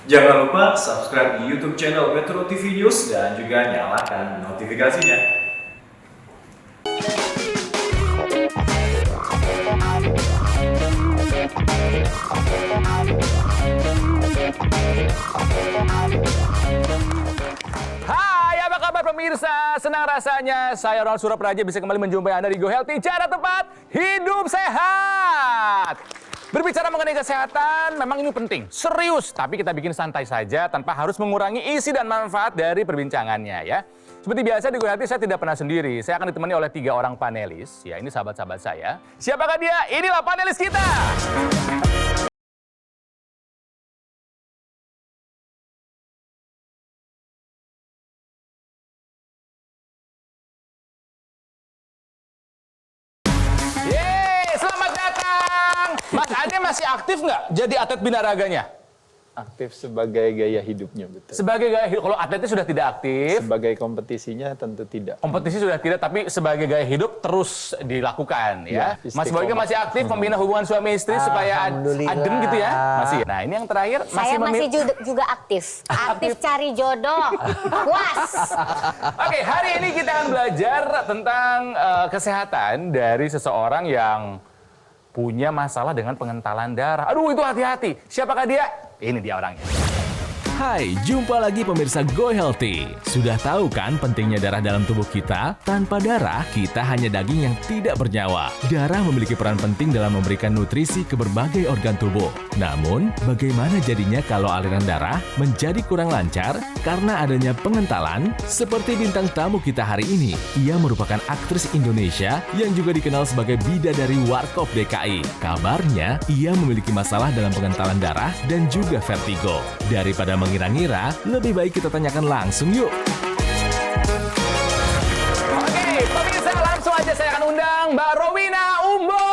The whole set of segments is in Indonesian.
Jangan lupa subscribe di YouTube channel Metro TV News dan juga nyalakan notifikasinya. Hai, apa kabar pemirsa? Senang rasanya saya Ronald Surapraja bisa kembali menjumpai Anda di Go Healthy, cara tepat hidup sehat. Berbicara mengenai kesehatan, memang ini penting, serius. Tapi kita bikin santai saja tanpa harus mengurangi isi dan manfaat dari perbincangannya ya. Seperti biasa di Go Healthy saya tidak pernah sendiri. Saya akan ditemani oleh 3 orang panelis. Ya, ini sahabat-sahabat saya. Siapakah dia? Inilah panelis kita. Selamat datang. Mas Ade masih aktif nggak jadi atlet binaraganya? Aktif sebagai gaya hidupnya, betul. Sebagai gaya hidup, kalau atletnya sudah tidak aktif. Sebagai kompetisinya tentu tidak. Kompetisi sudah tidak, tapi sebagai gaya hidup terus dilakukan ya. Ya, Mas Boyke masih aktif membina hubungan suami istri supaya adem gitu ya? Masih. Nah ini yang terakhir Saya masih juga aktif. Aktif cari jodoh. Puas. Oke, hari ini kita akan belajar tentang kesehatan dari seseorang yang punya masalah dengan pengentalan darah. Aduh, itu hati-hati. Siapakah dia? Ini dia orangnya. Hai, jumpa lagi pemirsa Go Healthy. Sudah tahu kan pentingnya darah dalam tubuh kita? Tanpa darah, kita hanya daging yang tidak bernyawa. Darah memiliki peran penting dalam memberikan nutrisi ke berbagai organ tubuh. Namun, bagaimana jadinya kalau aliran darah menjadi kurang lancar karena adanya pengentalan? Seperti bintang tamu kita hari ini, ia merupakan aktris Indonesia yang juga dikenal sebagai bidadari Warkop DKI. Kabarnya, ia memiliki masalah dalam pengentalan darah dan juga vertigo. Daripada mengira-ngira, lebih baik kita tanyakan langsung yuk. Oke, pemirsa, langsung aja saya akan undang Mbak Rowina Umbo.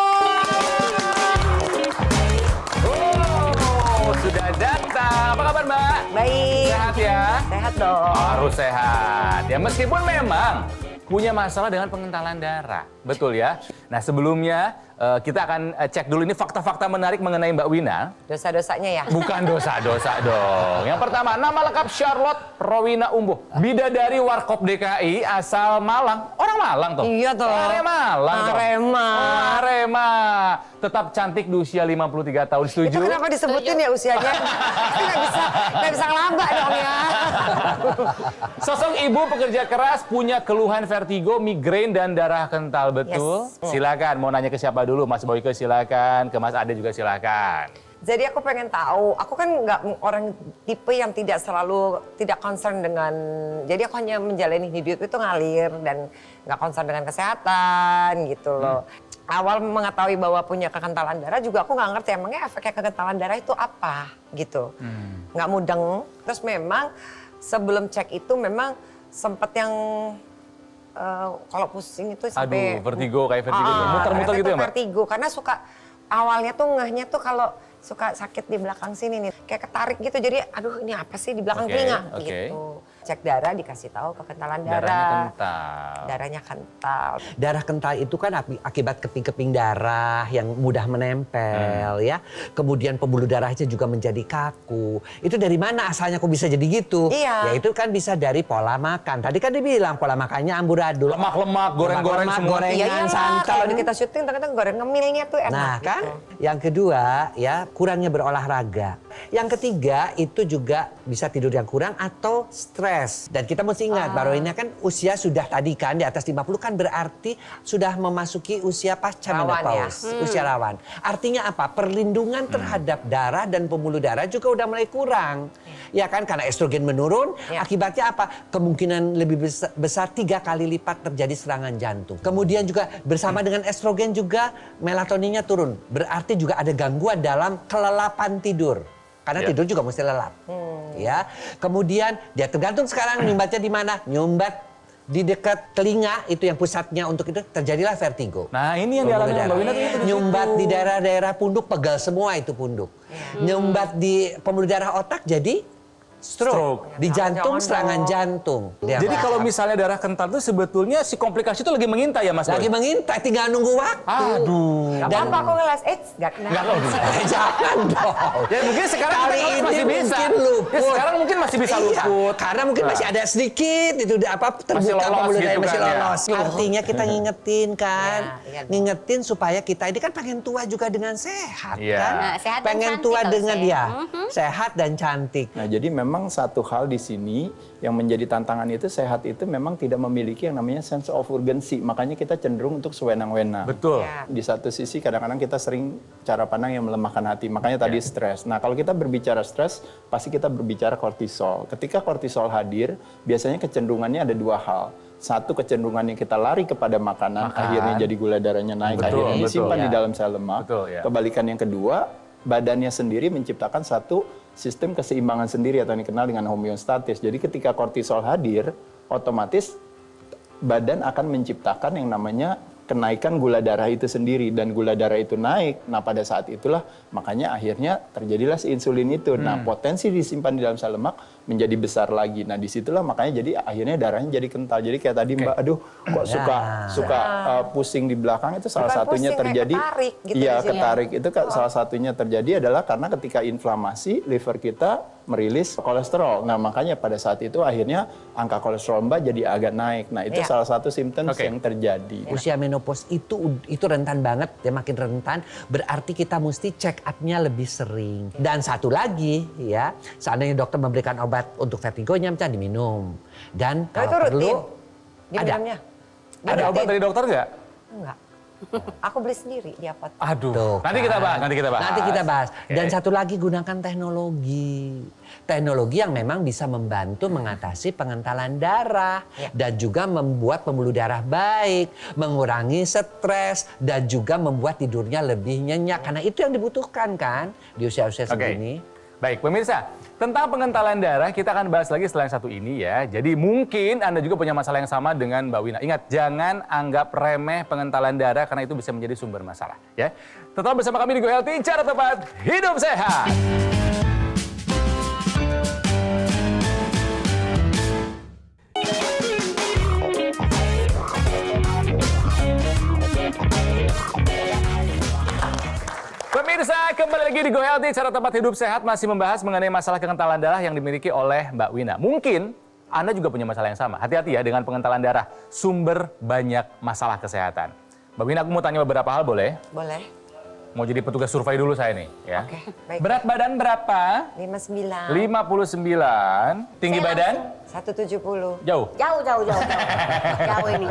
Oh, sudah datang. Apa kabar Mbak? Baik. Sehat ya? Sehat dong. Harus sehat. Ya meskipun memang punya masalah dengan pengentalan darah. Betul ya? Nah sebelumnya kita akan cek dulu ini fakta-fakta menarik mengenai Mbak Wina. Dosa-dosanya ya? Bukan dosa-dosa dong. Yang pertama, nama lengkap Charlotte Rowina Umbo. Bidadari Warkop DKI asal Malang. Orang Malang tuh? Iya toh. Arema Malang toh. Arema. Oh, Arema. Tetap cantik di usia 53 tahun. Setuju? Itu kenapa disebutin ya usianya? Nggak bisa ngelaba dong ya. Sosok ibu pekerja keras, punya keluhan vertigo, migrain, dan darah kental. Betul? Yes. Silakan, mau nanya ke siapa dulu? Mas Boyke silakan, ke Mas Ade juga silakan. Jadi aku pengen tahu, aku kan nggak orang tipe yang tidak concern dengan, jadi aku hanya menjalani hidup itu ngalir dan nggak concern dengan kesehatan gitu loh. Awal mengetahui bahwa punya kekentalan darah juga aku nggak ngerti emangnya efeknya kekentalan darah itu apa gitu. Nggak mudeng, terus memang sebelum cek itu memang sempet yang kalau pusing itu sampai vertigo, kayak vertigo. Muter-muter gitu ya Mbak? Vertigo, karena suka awalnya tuh ngehnya tuh kalau suka sakit di belakang sini nih, kayak ketarik gitu. Jadi aduh ini apa sih di belakang telinga gitu. Cek darah dikasih tahu kekentalan darah. Darahnya kental. Darahnya kental. Darah kental itu kan akibat keping-keping darah yang mudah menempel ya. Kemudian pembuluh darahnya juga menjadi kaku. Itu dari mana asalnya kok bisa jadi gitu? Iya. Ya itu kan bisa dari pola makan. Tadi kan dibilang pola makannya amburadul. Lemak-lemak, goreng-goreng semua. Gorengan, santan. Kalau kita syuting ternyata goreng ngemilnya tuh enak Nah gitu. kan, yang kedua ya kurangnya berolahraga. Yang ketiga itu juga bisa tidur yang kurang atau stres. Dan kita mesti ingat, Mbak Rowina kan usia sudah tadi kan di atas 50 kan berarti sudah memasuki usia pasca menopause, usia rawan. Artinya apa? Perlindungan terhadap darah dan pembuluh darah juga udah mulai kurang. Ya kan karena estrogen menurun, akibatnya apa? Kemungkinan lebih besar 3 kali lipat terjadi serangan jantung. Kemudian juga bersama dengan estrogen juga melatoninnya turun. Berarti juga ada gangguan dalam kelelapan tidur. Karena tidur juga mesti lelap. Ya. Kemudian dia tergantung sekarang nyumbatnya di mana? Nyumbat di dekat telinga itu yang pusatnya untuk itu terjadilah vertigo. Nah ini yang dialami Mbak Wina itu. Nyumbat di daerah-daerah punduk pegal semua itu punduk. Nyumbat di pembuluh darah otak jadi Stroke. Di jantung, Jangan serangan dong. jantung. Jadi kalau misalnya darah kental itu sebetulnya si komplikasi itu lagi mengintai ya Mas lagi Boy? mengintai, tinggal nunggu waktu. Aduh. Gak apa-apa aku ngeles, gak kena. Jangan dong. Ya mungkin sekarang Kali kita ini masih bisa. mungkin luput. Ya sekarang mungkin masih bisa Iya, luput. karena mungkin masih ada sedikit itu terbuka lolos pembuluh darah gitu masih kan, ya. lolos. Artinya kita ngingetin kan, Iya, iya. ngingetin supaya kita ini kan pengen tua juga dengan sehat Iya. kan, Nah, sehat dan pengen cantik tua kalau dengan saya. dia sehat dan cantik. Nah, jadi memang satu hal di sini yang menjadi tantangan itu sehat itu memang tidak memiliki yang namanya sense of urgency. Makanya kita cenderung untuk sewenang-wenang. Betul. Ya. Di satu sisi kadang-kadang kita sering cara pandang yang melemahkan hati. Makanya tadi stres. Nah, kalau kita berbicara stres, pasti kita berbicara kortisol. Ketika kortisol hadir, biasanya kecenderungannya ada dua hal. Satu, kecenderungannya kita lari kepada makanan, akhirnya jadi gula darahnya naik, Betul, akhirnya disimpan betul. di dalam sel lemak. Betul, ya. Kebalikan yang kedua, badannya sendiri menciptakan satu sistem keseimbangan sendiri atau yang dikenal dengan homeostatis. Jadi ketika kortisol hadir, otomatis badan akan menciptakan yang namanya kenaikan gula darah itu sendiri, dan gula darah itu naik. Nah, pada saat itulah makanya akhirnya terjadilah si insulin itu. Nah, potensi disimpan di dalam sel lemak menjadi besar lagi. Nah, disitulah makanya jadi akhirnya darahnya jadi kental. Jadi kayak tadi Mbak, aduh kok suka pusing di belakang, itu salah Bukan satunya pusing, kayak terjadi. ketarik gitu Iya, di sini. ketarik itu salah satunya terjadi adalah karena ketika inflamasi liver kita merilis kolesterol. Nah, makanya pada saat itu akhirnya angka kolesterol Mbak jadi agak naik. Nah, itu Iya. salah satu symptoms Oke. yang terjadi. Usia menopause itu rentan banget, ya makin rentan. Berarti kita mesti check up-nya lebih sering. Dan satu lagi ya, seandainya dokter memberikan obat untuk vertigonya, misalnya diminum. Dan Nah, itu kalau perlu rutin. ada. Diminumnya. Ada obat dari dokter nggak? Enggak. Aku beli sendiri di apotek. Aduh. Tuh, Nanti kita bahas, nanti kita bahas. Nanti kita bahas. Dan Oke. satu lagi, gunakan teknologi. Teknologi yang memang bisa membantu mengatasi pengentalan darah. Ya. Dan juga membuat pembuluh darah baik. Mengurangi stres. Dan juga membuat tidurnya lebih nyenyak. Karena itu yang dibutuhkan kan di usia-usia Oke. segini. Baik, pemirsa, tentang pengentalan darah kita akan bahas lagi setelah yang satu ini ya. Jadi mungkin Anda juga punya masalah yang sama dengan Mbak Wina. Ingat, jangan anggap remeh pengentalan darah karena itu bisa menjadi sumber masalah ya. Tetap bersama kami di Go Healthy, cara tepat hidup sehat. Pemirsa, kembali lagi di Go Healthy, cara tempat hidup sehat masih membahas mengenai masalah kekentalan darah yang dimiliki oleh Mbak Wina. Mungkin Anda juga punya masalah yang sama. Hati-hati ya dengan pengentalan darah, sumber banyak masalah kesehatan. Mbak Wina, aku mau tanya beberapa hal, boleh? Boleh. Mau jadi petugas survei dulu saya nih, ya. Oke, baik. Berat badan berapa? 59. 59. Tinggi Saya badan? 170. Jauh. Jauh. Jauh ini.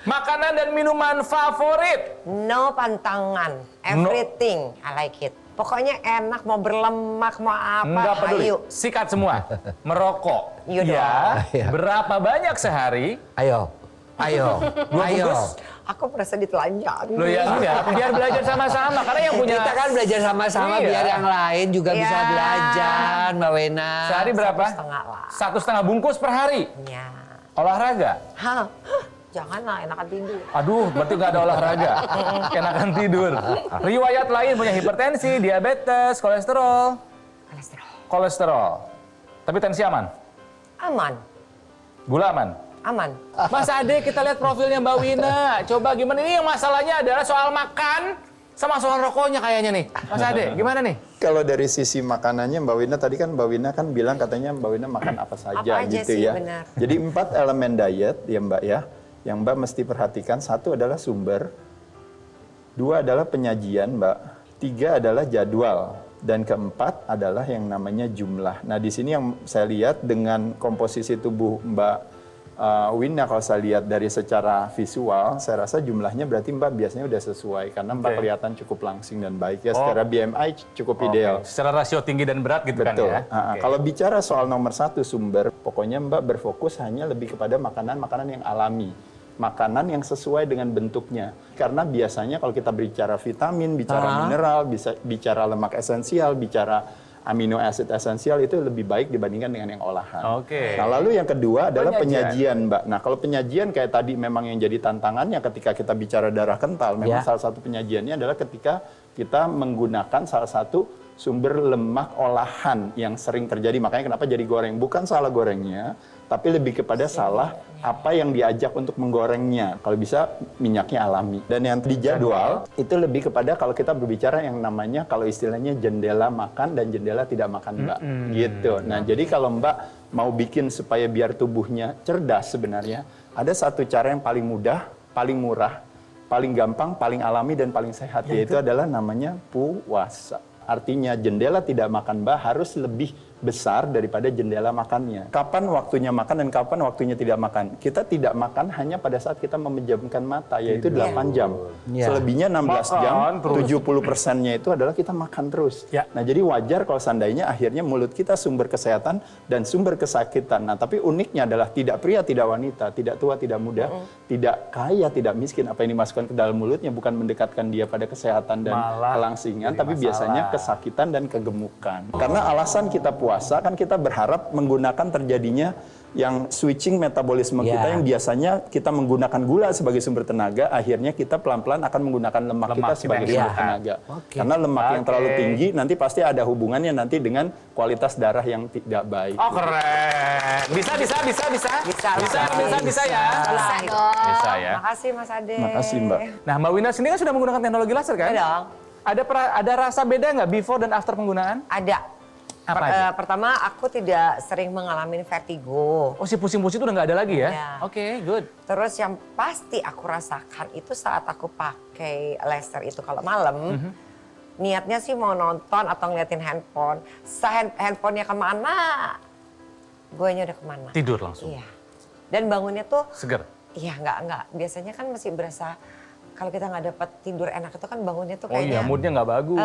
Makanan dan minuman favorit? No pantangan. Everything. I like it. Pokoknya enak, mau berlemak, mau apa, Enggak peduli. ayo. Sikat semua. Merokok. Iya dong. Ya. Berapa banyak sehari? Ayo. Dua Ayo. bungkus? Aku merasa ditelanjang. Loh ya enggak, biar belajar sama-sama. Karena yang punya... Kita kan belajar sama-sama Iya. biar yang lain juga Iya. bisa belajar, Mbak Wena. Sehari berapa? 1,5 lah. 1,5 bungkus per hari. Ya. Olahraga? Hah? Janganlah, enakan tidur. Aduh, berarti nggak ada olahraga. Enakan tidur. Riwayat lain punya hipertensi, diabetes, kolesterol. Kolesterol. Tapi tensi aman? Aman. Gula aman? Aman. Mas Ade, kita lihat profilnya Mbak Wina. Coba gimana? Ini yang masalahnya adalah soal makan sama soal rokoknya kayaknya nih. Mas Ade, gimana nih? Kalau dari sisi makanannya Mbak Wina tadi kan Mbak Wina kan bilang katanya Mbak Wina makan apa saja Apa aja gitu sih, ya. benar. Jadi 4 elemen diet ya Mbak ya. Yang Mbak mesti perhatikan, 1 adalah sumber, 2 adalah penyajian Mbak, 3 adalah jadwal, dan keempat adalah yang namanya jumlah. Nah di sini yang saya lihat dengan komposisi tubuh Mbak Wina, kalau saya lihat dari secara visual, saya rasa jumlahnya berarti Mbak biasanya udah sesuai karena Mbak Oke. kelihatan cukup langsing dan baik ya. Secara BMI cukup ideal. Oke, secara rasio tinggi dan berat gitu Betul. kan ya? Oke. Kalau bicara soal nomor 1 sumber, pokoknya Mbak berfokus hanya lebih kepada makanan-makanan yang alami. Makanan yang sesuai dengan bentuknya. Karena biasanya kalau kita bicara vitamin, bicara mineral, bisa bicara lemak esensial, bicara amino acid esensial itu lebih baik dibandingkan dengan yang olahan. Oke. Nah, lalu yang kedua adalah Penyajian. penyajian, Mbak. Nah, kalau penyajian kayak tadi memang yang jadi tantangannya ketika kita bicara darah kental, memang Ya. salah satu penyajiannya adalah ketika kita menggunakan salah satu sumber lemak olahan yang sering terjadi. Makanya kenapa jadi goreng? Bukan salah gorengnya, tapi lebih kepada salah apa yang diajak untuk menggorengnya. Kalau bisa minyaknya alami. Dan yang di jadwal itu lebih kepada kalau kita berbicara yang namanya kalau istilahnya jendela makan dan jendela tidak makan Mbak. Gitu. Nah, jadi kalau Mbak mau bikin supaya biar tubuhnya cerdas sebenarnya, ada satu cara yang paling mudah, paling murah, paling gampang, paling alami dan paling sehat, yaitu adalah namanya puasa. Artinya jendela tidak makan Mbak harus lebih besar daripada jendela makannya. Kapan waktunya makan dan kapan waktunya tidak makan? Kita tidak makan hanya pada saat kita memejamkan mata, yaitu 8 jam. Ya. Selebihnya 16 Makan jam, terus. 70%-nya itu adalah kita makan terus. Ya. Nah, jadi wajar kalau seandainya akhirnya mulut kita sumber kesehatan dan sumber kesakitan. Nah, tapi uniknya adalah tidak pria, tidak wanita, tidak tua, tidak muda, tidak kaya, tidak miskin. Apa yang dimasukkan ke dalam mulutnya bukan mendekatkan dia pada kesehatan dan Malah kelangsingan, jadi tapi masalah. biasanya kesakitan dan kegemukan. Karena alasan kita puasa kan kita berharap menggunakan terjadinya yang switching metabolisme Ya. kita yang biasanya kita menggunakan gula sebagai sumber tenaga, akhirnya kita pelan-pelan akan menggunakan lemak kita Lemak sebagai kita yang sumber sehat. tenaga. Oke. Karena lemak yang terlalu Oke. tinggi nanti pasti ada hubungannya nanti dengan kualitas darah yang tidak baik. Oh keren. Bisa ya. Bisa dong. Bisa ya. Makasih Mas Ade. Makasih Mbak. Nah, Mbak Wina sendiri kan sudah menggunakan teknologi laser kan? Iya dong. Ada rasa beda nggak before dan after penggunaan? Ada. Apa aja? Pertama, aku tidak sering mengalami vertigo. Oh, si pusing-pusing itu udah nggak ada lagi ya? Iya. Oke, good. Terus yang pasti aku rasakan itu saat aku pakai laser itu kalau malam, niatnya sih mau nonton atau ngeliatin handphone. Handphonenya kemana, guanya udah kemana. Tidur langsung. Iya. Dan bangunnya tuh, Seger. iya nggak. Biasanya kan masih berasa kalau kita nggak dapat tidur enak itu kan bangunnya tuh Oh iya, kayaknya. moodnya nggak bagus.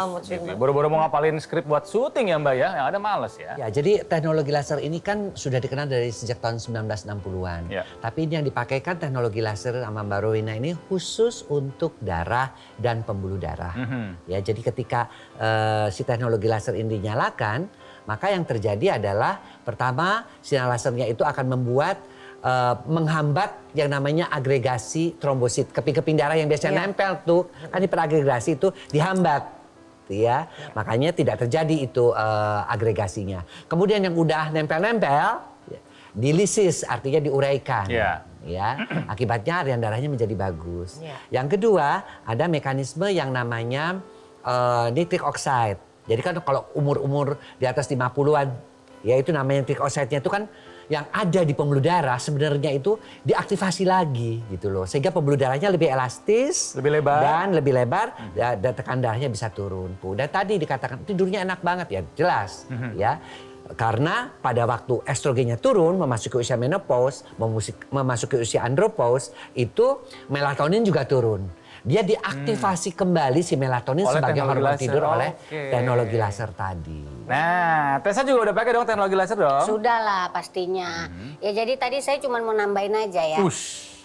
mood swing Gitu. Baru-baru mau ngapalin skrip buat syuting ya Mbak ya, yang ada males ya. Ya, jadi teknologi laser ini kan sudah dikenal dari sejak tahun 1960-an. Ya. Tapi ini yang dipakai kan teknologi laser sama Mbak Rowena ini khusus untuk darah dan pembuluh darah. Ya, jadi ketika si teknologi laser ini dinyalakan, maka yang terjadi adalah pertama sinar lasernya itu akan membuat menghambat yang namanya agregasi trombosit. Keping-keping darah yang biasanya nempel tuh, kan hiperagregasi itu dihambat. Ya, makanya tidak terjadi itu agregasinya. Kemudian yang udah nempel-nempel, dilisis artinya diuraikan. Iya. Ya, akibatnya aliran darahnya menjadi bagus. Iya. Yang kedua, ada mekanisme yang namanya nitric oxide. Jadi kan kalau umur-umur di atas 50-an, ya itu namanya nitric oxide-nya itu kan yang ada di pembuluh darah sebenarnya itu diaktifasi lagi gitu loh. Sehingga pembuluh darahnya lebih elastis, Lebih lebar. dan lebih lebar dan tekanan darahnya bisa turun. Dan tadi dikatakan tidurnya enak banget ya, jelas ya. Karena pada waktu estrogennya turun, memasuki usia menopause, memasuki usia andropause, itu melatonin juga turun. Dia diaktifasi kembali si melatonin Oleh sebagai teknologi hormon laser. tidur oleh Oke. teknologi laser tadi. Nah, Tessa juga udah pakai dong teknologi laser dong? Sudah lah pastinya. Ya jadi tadi saya cuma mau nambahin aja ya. Push.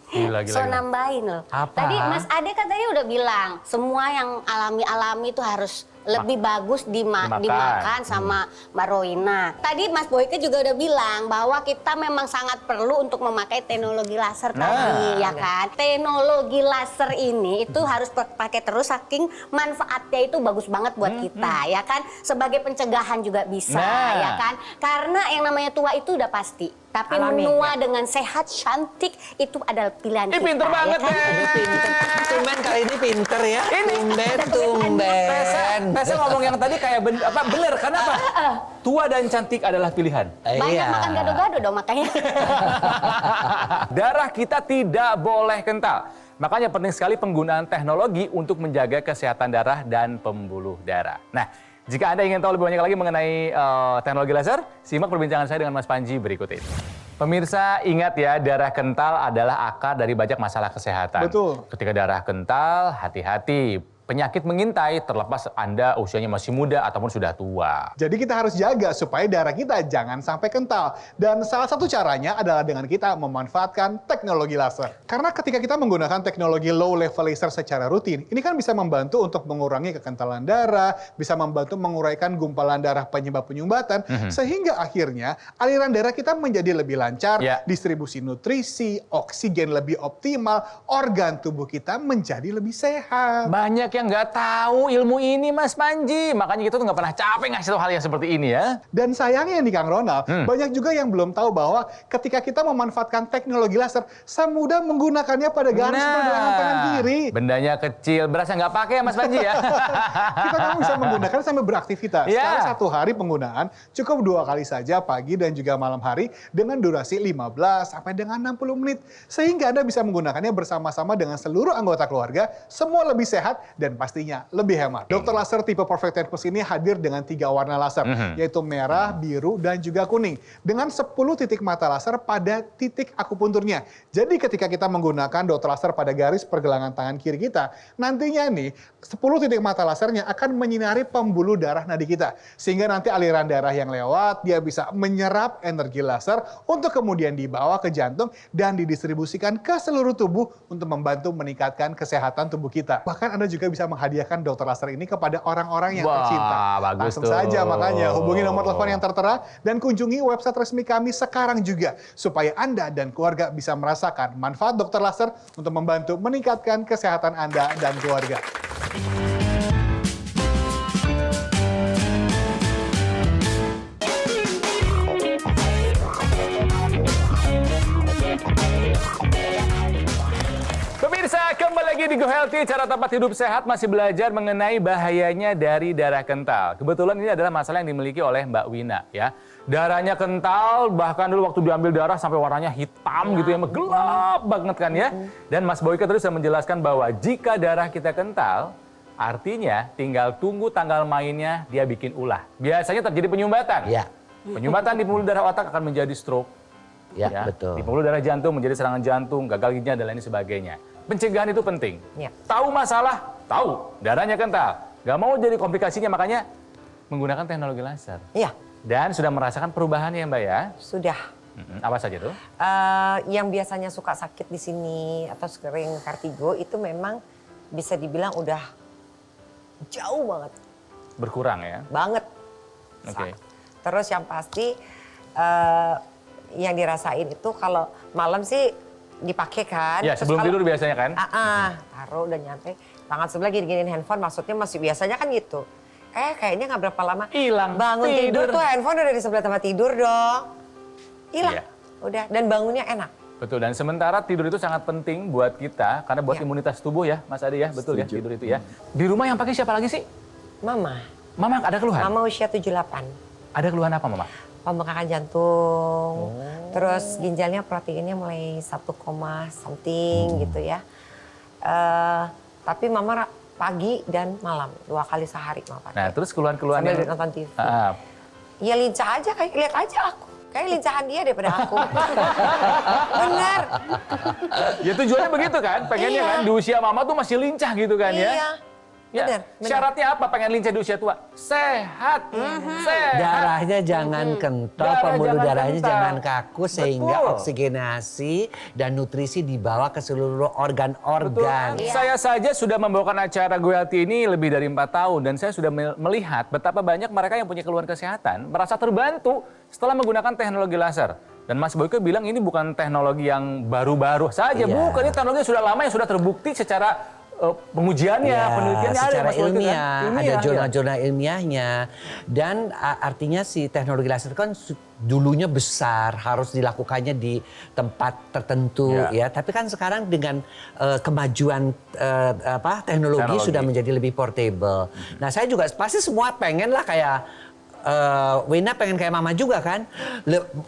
Gila. So nambahin loh. Apa? Tadi Mas Ade kan tadi udah bilang semua yang alami-alami itu harus lebih bagus Dimakan. dimakan sama Mbak Roina. Tadi Mas Boyke juga udah bilang bahwa kita memang sangat perlu untuk memakai teknologi laser tadi, ya kan? Teknologi laser ini itu harus pakai terus saking manfaatnya itu bagus banget buat kita, ya kan? Sebagai pencegahan juga bisa, Nah. ya kan? Karena yang namanya tua itu udah pasti. Tapi Alami, menua dengan sehat, cantik itu adalah pilihan Ih, kita. pinter banget ya kan? deh. Pinter. Tumben kali ini pinter ya. Tumben. Tessa ngomong yang tadi kayak bener, karena apa? Tua dan cantik adalah pilihan. Banyak Iya. makan gado-gado dong makanya. Darah kita tidak boleh kental. Makanya penting sekali penggunaan teknologi untuk menjaga kesehatan darah dan pembuluh darah. Nah, jika Anda ingin tahu lebih banyak lagi mengenai teknologi laser, simak perbincangan saya dengan Mas Panji berikut ini. Pemirsa, ingat ya, darah kental adalah akar dari banyak masalah kesehatan. Betul. Ketika darah kental, hati-hati. Penyakit mengintai terlepas Anda usianya masih muda ataupun sudah tua. Jadi kita harus jaga supaya darah kita jangan sampai kental. Dan salah satu caranya adalah dengan kita memanfaatkan teknologi laser. Karena ketika kita menggunakan teknologi low level laser secara rutin, ini kan bisa membantu untuk mengurangi kekentalan darah, bisa membantu menguraikan gumpalan darah penyebab penyumbatan, sehingga akhirnya aliran darah kita menjadi lebih lancar, Ya. distribusi nutrisi, oksigen lebih optimal, organ tubuh kita menjadi lebih sehat. Banyak yang yang nggak tahu ilmu ini, Mas Panji. Makanya kita tuh nggak pernah capek ngasih tahu hal yang seperti ini ya. Dan sayangnya nih Kang Ronald, banyak juga yang belum tahu bahwa ketika kita memanfaatkan teknologi laser, semudah menggunakannya pada garis pergelangan tangan kiri. Bendanya kecil, berasa nggak pakai ya Mas Panji ya. Kita memang bisa menggunakan sambil beraktivitas. Ya. Dalam satu hari penggunaan cukup 2 kali saja, pagi dan juga malam hari, dengan durasi 15 sampai dengan 60 menit. Sehingga Anda bisa menggunakannya bersama-sama dengan seluruh anggota keluarga, semua lebih sehat dan pastinya lebih hemat. Dokter laser tipe Perfect Tempus ini hadir dengan 3 warna laser, yaitu merah, biru, dan juga kuning. Dengan 10 titik mata laser pada titik akupunturnya. Jadi ketika kita menggunakan dokter laser pada garis pergelangan tangan kiri kita, nantinya nih 10 titik mata lasernya akan menyinari pembuluh darah nadi kita. Sehingga nanti aliran darah yang lewat, dia bisa menyerap energi laser untuk kemudian dibawa ke jantung dan didistribusikan ke seluruh tubuh untuk membantu meningkatkan kesehatan tubuh kita. Bahkan Anda juga bisa menghadiahkan dokter laser ini kepada orang-orang yang tercinta. Bagus Langsung tuh. saja makanya hubungi nomor telepon yang tertera dan kunjungi website resmi kami sekarang juga supaya Anda dan keluarga bisa merasakan manfaat dokter laser untuk membantu meningkatkan kesehatan Anda dan keluarga. Pemirsa, kembali lagi di Go Healthy, cara tempat hidup sehat masih belajar mengenai bahayanya dari darah kental. Kebetulan ini adalah masalah yang dimiliki oleh Mbak Wina ya. Darahnya kental, bahkan dulu waktu diambil darah sampai warnanya hitam gitu ya, gelap banget kan ya. Dan Mas Boyke terus sudah menjelaskan bahwa jika darah kita kental, artinya tinggal tunggu tanggal mainnya dia bikin ulah. Biasanya terjadi penyumbatan. Ya. Penyumbatan di pembuluh darah otak akan menjadi stroke. Ya, betul. Di pembuluh darah jantung menjadi serangan jantung, gagal ginjal dan lain sebagainya. Pencegahan itu penting. Ya. Tahu masalah, tahu darahnya kental. Gak mau jadi komplikasinya, makanya menggunakan teknologi laser. Iya, Dan sudah merasakan perubahan ya Mbak ya? sudah. Apa saja tuh? Yang biasanya suka sakit di sini atau sering vertigo itu memang bisa dibilang udah jauh banget. Berkurang ya? Banget. Oke. Terus yang pasti yang dirasain itu kalau malam sih dipakai kan. Ya, Terus sebelum kalau- tidur biasanya kan? taruh udah nyampe. Tangan sebelah gini-giniin handphone maksudnya masih biasanya kan gitu. Kayaknya nggak berapa lama. Hilang. Bangun tidur tuh handphone udah di sebelah tempat tidur dong. Hilang. Iya. Udah, dan bangunnya enak. Betul, dan sementara tidur itu sangat penting buat kita, karena buat Ya. imunitas tubuh ya, Mas Ade ya, betul ya, Setuju. tidur itu ya. Di rumah yang pakai siapa lagi sih? Mama. Mama ada keluhan? Mama usia 78. Ada keluhan apa Mama? Pembengkakan jantung, terus ginjalnya proteinnya mulai 1, something gitu ya. Tapi mama pagi dan malam, 2 kali sehari mama pakai. Nah, terus keluhan-keluhan Sambil yang... nonton TV. Ah, Ya lincah aja, kayak lihat aja aku. Kayak lincahan dia daripada aku. Bener. ya tujuannya begitu kan, pengennya Iya. kan di usia Mama tuh masih lincah gitu kan ya. Iya. Ya, Bener, bener. syaratnya apa pengen lincah di usia tua? Sehat. Sehat. Darahnya jangan kental, Darah pembuluh jangan darahnya kental. jangan kaku sehingga Betul. oksigenasi dan nutrisi dibawa ke seluruh Betul. organ-organ. Saya saja sudah membawakan acara Go Healthy ini lebih dari 4 tahun dan saya sudah melihat betapa banyak mereka yang punya keluhan kesehatan merasa terbantu setelah menggunakan teknologi laser. Dan Mas Boyke bilang ini bukan teknologi yang baru-baru saja, Iya. bukan, ini teknologi yang sudah lama yang sudah terbukti secara pengujiannya, Ya, penelitiannya ada secara Mas Boyke, kan? ilmiah, ada ya. jurnal-jurnal ilmiahnya. Dan artinya si teknologi laser kan dulunya besar, harus dilakukannya di tempat tertentu ya. Tapi kan sekarang dengan kemajuan teknologi sudah menjadi lebih portable. Nah, saya juga pasti semua pengen lah kayak Wina pengen kayak Mama juga kan.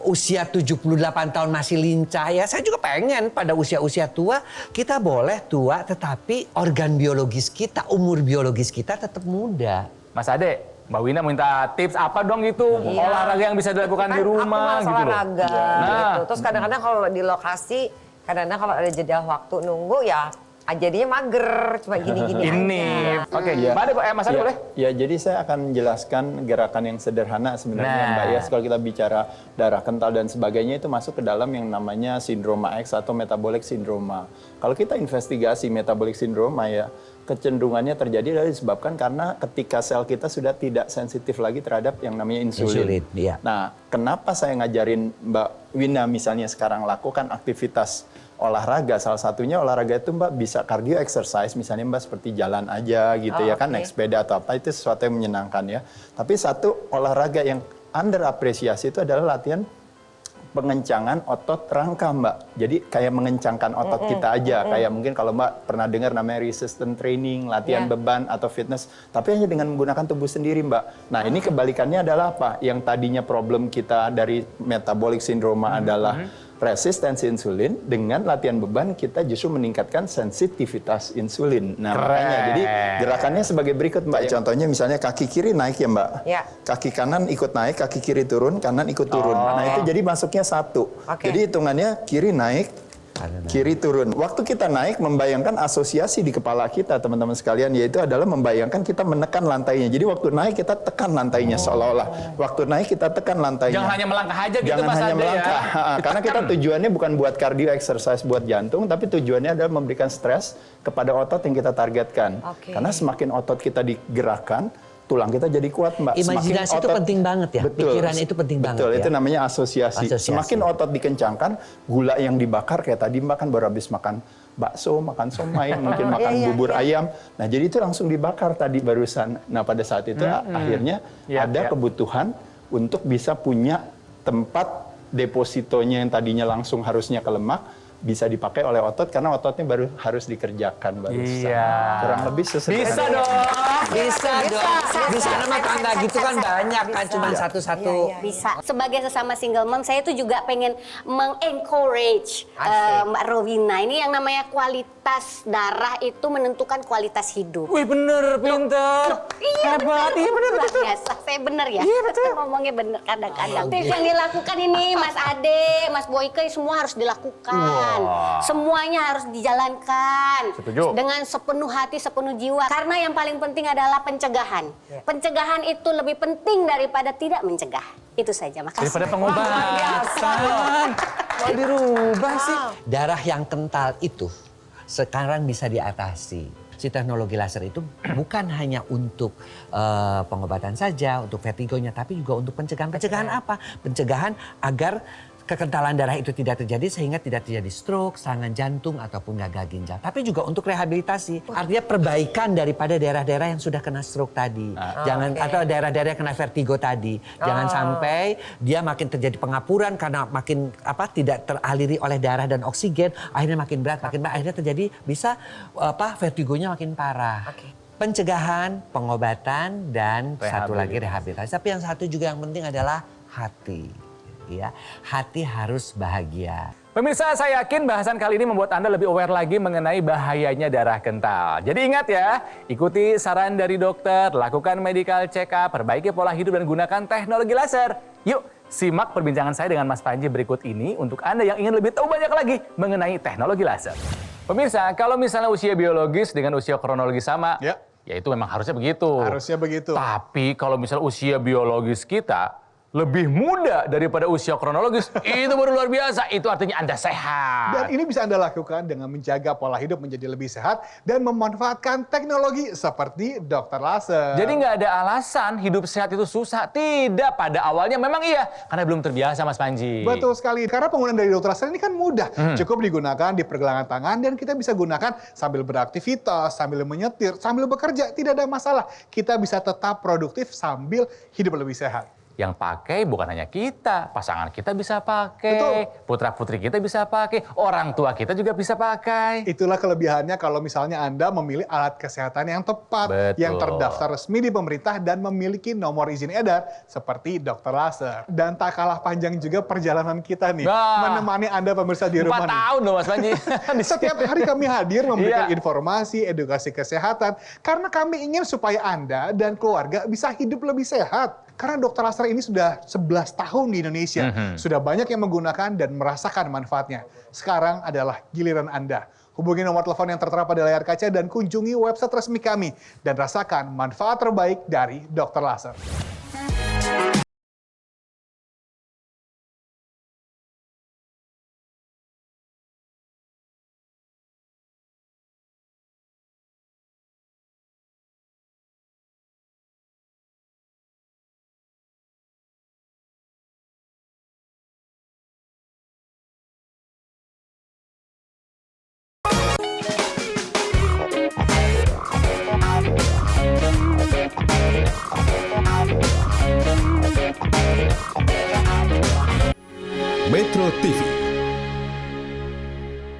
Usia 78 tahun masih lincah ya. Saya juga pengen pada usia-usia tua kita boleh tua tetapi organ biologis kita, umur biologis kita tetap muda. Mas Ade, Mbak Wina minta tips apa dong gitu, Iya. olahraga yang bisa dilakukan di rumah aku gitu loh. olahraga Nah. gitu. Terus kadang-kadang kalau di lokasi, kadang-kadang kalau ada jeda waktu nunggu ya jadinya mager, cuma gini-gini Ini, aja. oke. Iya. Mbak Ade, Mas Ade Ya, boleh? ya, jadi saya akan menjelaskan gerakan yang sederhana sebenarnya Nah. Mbak Yas. Kalau kita bicara darah kental dan sebagainya itu masuk ke dalam yang namanya sindroma X atau metabolic syndrome. Kalau kita investigasi metabolic syndrome ya, kecenderungannya terjadi disebabkan karena ketika sel kita sudah tidak sensitif lagi terhadap yang namanya insulin. Iya. Nah, kenapa saya ngajarin Mbak Wina misalnya sekarang lakukan aktivitas olahraga. Salah satunya olahraga itu Mbak bisa cardio exercise, misalnya Mbak seperti jalan aja gitu ya kan, naik sepeda atau apa, itu sesuatu yang menyenangkan ya. Tapi satu olahraga yang underapresiasi itu adalah latihan pengencangan otot rangka Mbak. Jadi kayak mengencangkan otot kita aja. Kayak mungkin kalau Mbak pernah dengar namanya resistance training, latihan beban atau fitness. Tapi hanya dengan menggunakan tubuh sendiri Mbak. Nah ini kebalikannya adalah apa? Yang tadinya problem kita dari metabolic syndrome adalah resistensi insulin, dengan latihan beban kita justru meningkatkan sensitivitas insulin. Nah, makanya jadi gerakannya sebagai berikut Mbak. Contohnya misalnya kaki kiri naik ya Mbak. Ya. Kaki kanan ikut naik, kaki kiri turun, kanan ikut turun. Nah, itu jadi masuknya satu. Jadi hitungannya kiri naik, kiri turun. Waktu kita naik, membayangkan asosiasi di kepala kita, teman-teman sekalian, yaitu adalah membayangkan kita menekan lantainya. Jadi waktu naik kita tekan lantainya seolah-olah. Waktu naik kita tekan lantainya. Jangan hanya melangkah aja gitu Jangan Mas hanya Ade melangkah. ya. Karena kita tujuannya bukan buat cardio exercise buat jantung, tapi tujuannya adalah memberikan stres kepada otot yang kita targetkan. Karena semakin otot kita digerakkan, tulang kita jadi kuat Mbak. Imajinasi itu penting banget ya. Betul. Pikiran itu penting banget Betul, ya. itu namanya asosiasi. Semakin otot dikencangkan, gula yang dibakar kayak tadi Mbak kan baru habis makan bakso, makan somai, mungkin makan bubur ayam. Nah, jadi itu langsung dibakar tadi barusan. Nah, pada saat itu akhirnya ada kebutuhan untuk bisa punya tempat depositonya yang tadinya langsung harusnya ke lemak, bisa dipakai oleh otot karena ototnya baru harus dikerjakan barusan. Kurang lebih sesederhana. Bisa dong. Bisa dong. Di sana mah tangga gitu kan banyak kan, cuma satu-satu. Bisa. Sebagai sesama single mom, saya tuh juga pengen mengencourage Mbak Rowina. Ini yang namanya kualitas darah itu menentukan kualitas hidup. Wih bener, pinter. Iya Hebat. Iya bener, luar betul. biasa. Saya bener ya. Iya betul. Ngomongnya bener kadang-kadang. Tips yang dilakukan ini Mas Ade, Mas Boyke semua harus dilakukan. Semuanya harus dijalankan. Setuju. Dengan sepenuh hati, sepenuh jiwa. Karena yang paling penting adalah pencegahan. Pencegahan itu lebih penting daripada tidak mencegah. Itu saja. Makasih. Daripada pengobatan. Mau dirubah sih. Darah yang kental itu sekarang bisa diatasi. Si teknologi laser itu bukan hanya untuk pengobatan saja, untuk vertigonya, tapi juga untuk pencegahan. Pencegahan apa? Pencegahan agar kekentalan darah itu tidak terjadi sehingga tidak terjadi stroke, serangan jantung ataupun gagal ginjal. Tapi juga untuk rehabilitasi. Artinya perbaikan daripada daerah-daerah yang sudah kena stroke tadi. Jangan atau daerah-daerah yang kena vertigo tadi. Jangan sampai dia makin terjadi pengapuran karena makin tidak teraliri oleh darah dan oksigen, akhirnya makin berat, akhirnya terjadi bisa vertigonya makin parah. Pencegahan, pengobatan, dan satu lagi rehabilitasi. Tapi yang satu juga yang penting adalah hati. Ya, hati harus bahagia. Pemirsa, saya yakin bahasan kali ini membuat Anda lebih aware lagi mengenai bahayanya darah kental. Jadi ingat ya, ikuti saran dari dokter, lakukan medical check-up, perbaiki pola hidup dan gunakan teknologi laser. Yuk, simak perbincangan saya dengan Mas Panji berikut ini untuk Anda yang ingin lebih tahu banyak lagi mengenai teknologi laser. Pemirsa, kalau misalnya usia biologis dengan usia kronologis sama, ya itu memang harusnya begitu. Harusnya begitu. Tapi kalau misalnya usia biologis kita lebih muda daripada usia kronologis, itu baru luar biasa. Itu artinya Anda sehat. Dan ini bisa Anda lakukan dengan menjaga pola hidup menjadi lebih sehat dan memanfaatkan teknologi seperti dokter laser. Jadi nggak ada alasan hidup sehat itu susah. Tidak, pada awalnya memang iya. Karena belum terbiasa, Mas Panji. Betul sekali. Karena penggunaan dari dokter laser ini kan mudah. Cukup digunakan di pergelangan tangan dan kita bisa gunakan sambil beraktivitas, sambil menyetir, sambil bekerja. Tidak ada masalah. Kita bisa tetap produktif sambil hidup lebih sehat. Yang pakai bukan hanya kita, pasangan kita bisa pakai, putra-putri kita bisa pakai, orang tua kita juga bisa pakai. Itulah kelebihannya kalau misalnya Anda memilih alat kesehatan yang tepat, yang terdaftar resmi di pemerintah dan memiliki nomor izin edar seperti dokter laser. Dan tak kalah panjang juga perjalanan kita nih, menemani Anda pemirsa di rumah 4 tahun loh Mas Panji. Setiap hari kami hadir memberikan informasi, edukasi kesehatan, karena kami ingin supaya Anda dan keluarga bisa hidup lebih sehat. Karena dokter laser ini sudah 11 tahun di Indonesia. Sudah banyak yang menggunakan dan merasakan manfaatnya. Sekarang adalah giliran Anda. Hubungi nomor telepon yang tertera pada layar kaca dan kunjungi website resmi kami. Dan rasakan manfaat terbaik dari dokter laser.